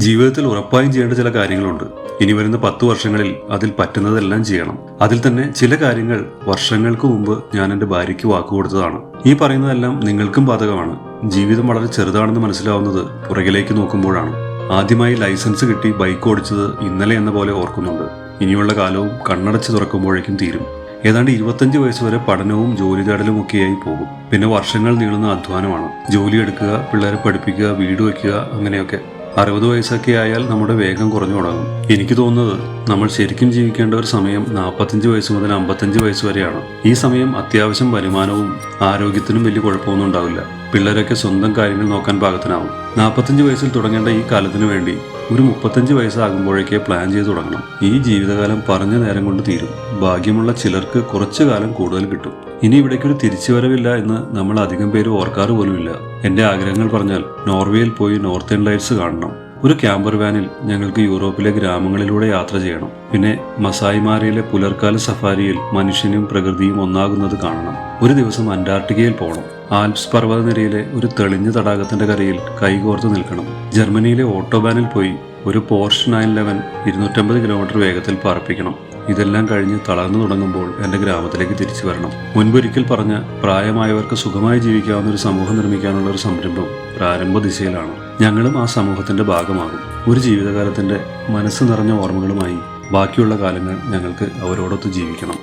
ജീവിതത്തിൽ ഉറപ്പായും ചെയ്യേണ്ട ചില കാര്യങ്ങളുണ്ട്. ഇനി വരുന്ന 10 വർഷങ്ങളിൽ അതിൽ പറ്റുന്നതെല്ലാം ചെയ്യണം. അതിൽ തന്നെ ചില കാര്യങ്ങൾ വർഷങ്ങൾക്ക് മുമ്പ് ഞാൻ എൻ്റെ ഭാര്യയ്ക്ക് വാക്കുകൊടുത്തതാണ്. ഈ പറയുന്നതെല്ലാം നിങ്ങൾക്കും ബാധകമാണ്. ജീവിതം വളരെ ചെറുതാണെന്ന് മനസ്സിലാവുന്നത് പുറകിലേക്ക് നോക്കുമ്പോഴാണ്. ആദ്യമായി ലൈസൻസ് കിട്ടി ബൈക്ക് ഓടിച്ചത് ഇന്നലെ എന്ന പോലെ ഓർക്കുന്നുണ്ട്. ഇനിയുള്ള കാലവും കണ്ണടച്ച് തുറക്കുമ്പോഴേക്കും തീരും. ഏതാണ്ട് 25 വയസ്സുവരെ പഠനവും ജോലി തേടലും ഒക്കെയായി പോകും. പിന്നെ വർഷങ്ങൾ നീളുന്ന അധ്വാനമാണ്. ജോലി എടുക്കുക, പിള്ളേരെ പഠിപ്പിക്കുക, വീട് വയ്ക്കുക, അങ്ങനെയൊക്കെ. 60 വയസ്സൊക്കെ ആയാൽ നമ്മുടെ വേഗം കുറഞ്ഞു തുടങ്ങും. എനിക്ക് തോന്നുന്നത് നമ്മൾ ശരിക്കും ജീവിക്കേണ്ട ഒരു സമയം 45 വയസ്സ് മുതൽ 55 വയസ്സ് വരെയാണ്. ഈ സമയം അത്യാവശ്യം വരുമാനവും ആരോഗ്യത്തിനും വലിയ കുഴപ്പമൊന്നും ഉണ്ടാവില്ല. പിള്ളേരൊക്കെ സ്വന്തം കാര്യങ്ങൾ നോക്കാൻ പാകത്തിനാവും. 45 വയസ്സിൽ തുടങ്ങേണ്ട ഈ കാലത്തിന് വേണ്ടി ഒരു 35 വയസ്സാകുമ്പോഴേക്കേ പ്ലാൻ ചെയ്ത് തുടങ്ങണം. ഈ ജീവിതകാലം പറഞ്ഞ നേരം കൊണ്ട് തീരും. ഭാഗ്യമുള്ള ചിലർക്ക് കുറച്ചു കാലം കൂടുതൽ കിട്ടും. ഇനി ഇവിടേക്കൊരു തിരിച്ചുവരവില്ല എന്ന് നമ്മൾ അധികം പേര് ഓർക്കാറ് പോലുമില്ല. എൻ്റെ ആഗ്രഹങ്ങൾ പറഞ്ഞാൽ നോർവേയിൽ പോയി നോർത്തേൺ ലൈറ്റ്സ് കാണണം. ഒരു ക്യാമ്പർ വാനിൽ ഞങ്ങൾക്ക് യൂറോപ്പിലെ ഗ്രാമങ്ങളിലൂടെ യാത്ര ചെയ്യണം. പിന്നെ മസായിമാരയിലെ പുലർക്കാല സഫാരിയിൽ മനുഷ്യനും പ്രകൃതിയും ഒന്നാകുന്നത് കാണണം. ഒരു ദിവസം അന്റാർട്ടിക്കയിൽ പോകണം. ആൽപ്സ് പർവ്വതനിരയിലെ ഒരു തെളിഞ്ഞ തടാകത്തിന്റെ കരയിൽ കൈകോർത്ത് നിൽക്കണം. ജർമ്മനിയിലെ ഓട്ടോബാനിൽ പോയി ഒരു പോർഷ് 911 250 കിലോമീറ്റർ വേഗത്തിൽ പറപ്പിക്കണം. ഇതെല്ലാം കഴിഞ്ഞ് തളർന്നു തുടങ്ങുമ്പോൾ എൻ്റെ ഗ്രാമത്തിലേക്ക് തിരിച്ചു വരണം. മുൻപൊരിക്കൽ പറഞ്ഞ പ്രായമായവർക്ക് സുഖമായി ജീവിക്കാവുന്ന ഒരു സമൂഹം നിർമ്മിക്കാനുള്ള ഒരു സംരംഭം പ്രാരംഭ ദിശയിലാണ്. ഞങ്ങളും ആ സമൂഹത്തിന്റെ ഭാഗമാകും. ഒരു ജീവിതകാലത്തിന്റെ മനസ്സ് നിറഞ്ഞ ഓർമ്മകളുമായി ബാക്കിയുള്ള കാലങ്ങൾ ഞങ്ങൾക്ക് അവരോടൊത്ത് ജീവിക്കണം.